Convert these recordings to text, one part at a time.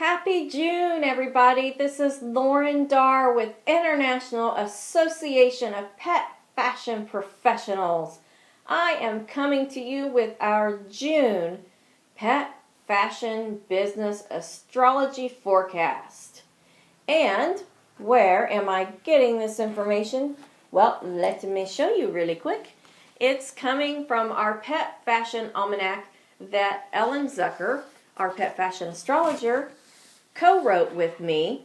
Happy June, everybody. This is Lauren Darr with International Association of Pet Fashion Professionals. I am coming to you with our June Pet Fashion Business Astrology Forecast. And where am I getting this information? Well, let me show you really quick. It's coming from our Pet Fashion Almanac that Ellen Zucker, our Pet Fashion Astrologer, co-wrote with me,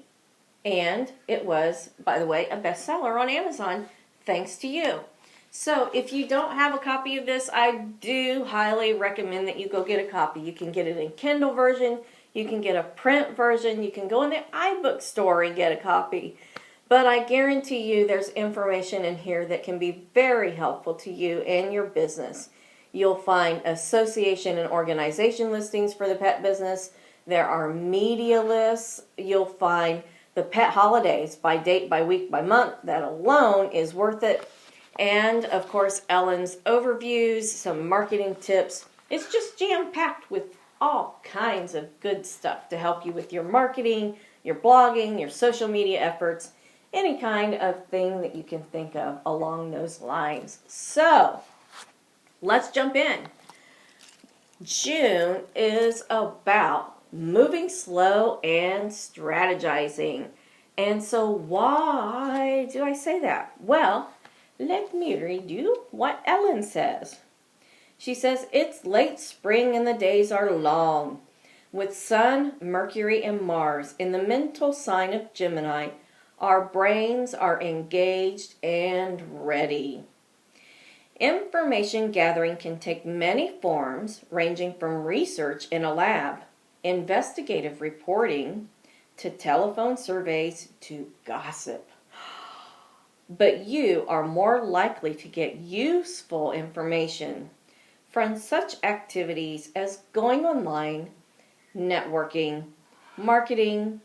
and it was, by the way, a bestseller on Amazon, thanks to you. So if you don't have a copy of this, I do highly recommend that you go get a copy. You can get it in Kindle version, you can get a print version, you can go in the iBook store and get a copy. But I guarantee you there's information in here that can be very helpful to you and your business. You'll find association and organization listings for the pet business. There are media lists. You'll find the pet holidays by date, by week, by month. That alone is worth it. And, of course, Ellen's overviews, some marketing tips. It's just jam-packed with all kinds of good stuff to help you with your marketing, your blogging, your social media efforts, any kind of thing that you can think of along those lines. So, let's jump in. June is about moving slow and strategizing. And so why do I say that? Well, let me read you what Ellen says. She says, it's late spring and the days are long. With Sun, Mercury, and Mars in the mental sign of Gemini, our brains are engaged and ready. Information gathering can take many forms, ranging from research in a lab, investigative reporting, to telephone surveys, to gossip. But you are more likely to get useful information from such activities as going online, networking, marketing,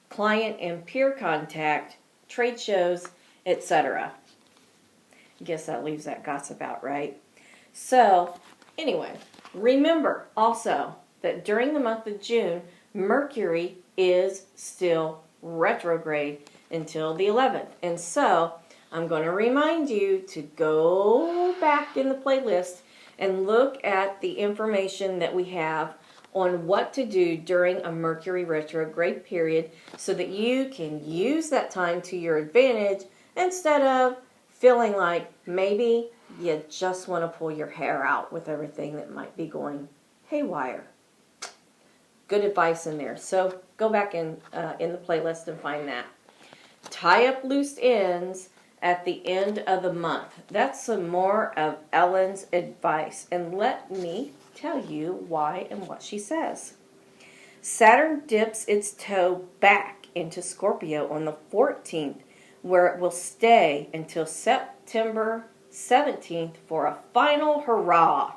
client and peer contact, trade shows, etc. Guess that leaves that gossip out, right? So, anyway, remember also that during the month of June, Mercury is still retrograde until the 11th. And so, I'm going to remind you to go back in the playlist and look at the information that we have on what to do during a Mercury retrograde period so that you can use that time to your advantage instead of feeling like maybe you just want to pull your hair out with everything that might be going haywire. Good advice in there. So go back in the playlist and find that. Tie up loose ends at the end of the month. That's some more of Ellen's advice. And let me tell you why and what she says. Saturn dips its toe back into Scorpio on the 14th, where it will stay until September 17th for a final hurrah.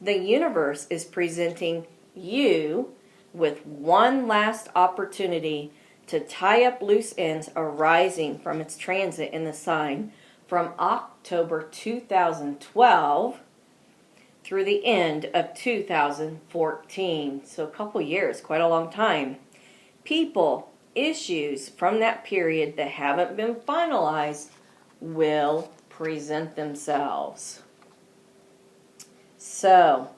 The universe is presenting you with one last opportunity to tie up loose ends arising from its transit in the sign from October 2012 through the end of 2014. So a couple years, quite a long time. People, issues from that period that haven't been finalized will present themselves. So,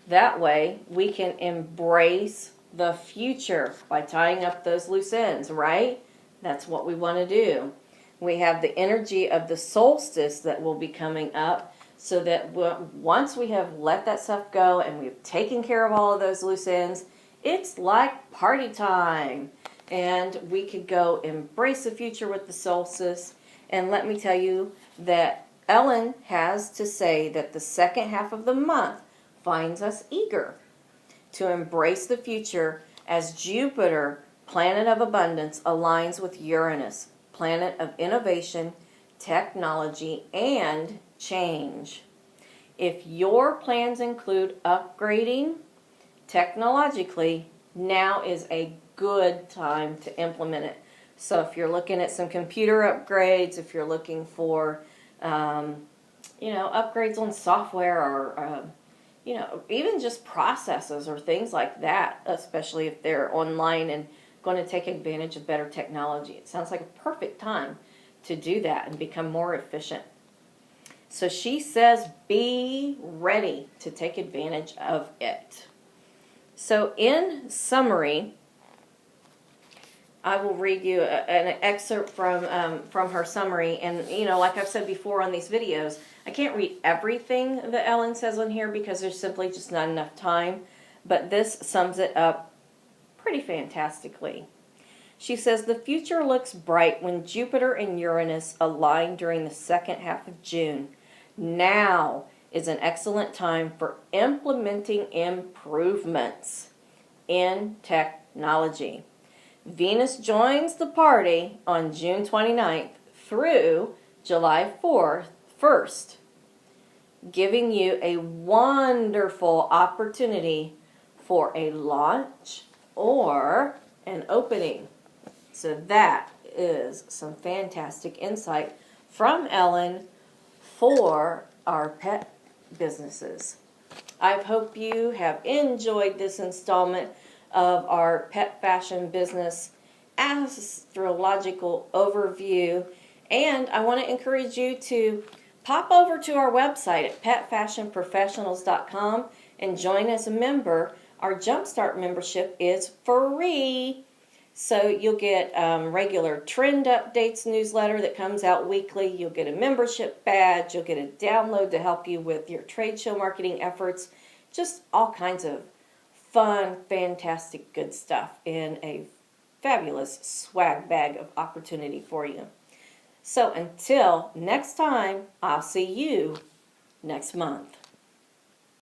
that way we can embrace the future by tying up those loose ends, right? That's what we want to do. We have the energy of the solstice that will be coming up so that once we have let that stuff go and we've taken care of all of those loose ends, it's like party time. And we could go embrace the future with the solstice. And let me tell you that Ellen has to say that the second half of the month finds us eager to embrace the future as Jupiter, planet of abundance, aligns with Uranus, planet of innovation, technology, and change. If your plans include upgrading technologically, now is a good time to implement it. So if you're looking at some computer upgrades, if you're looking for, upgrades on software or, even just processes or things like that, especially if they're online and going to take advantage of better technology. It sounds like a perfect time to do that and become more efficient. So she says, be ready to take advantage of it. So in summary, I will read you an excerpt from her summary. And, like I've said before on these videos, I can't read everything that Ellen says on here because there's simply just not enough time. But this sums it up pretty fantastically. She says, the future looks bright when Jupiter and Uranus align during the second half of June. Now is an excellent time for implementing improvements in technology. Venus joins the party on June 29th through July 1st, giving you a wonderful opportunity for a launch or an opening. So that is some fantastic insight from Ellen for our pet businesses. I hope you have enjoyed this installment of our pet fashion business astrological overview, and I want to encourage you to pop over to our website at petfashionprofessionals.com and join as a member. Our Jumpstart membership is free, so you'll get regular trend updates newsletter that comes out weekly. You'll get a membership badge. You'll get a download to help you with your trade show marketing efforts. Just all kinds of fun, fantastic, good stuff in a fabulous swag bag of opportunity for you. So until next time, I'll see you next month.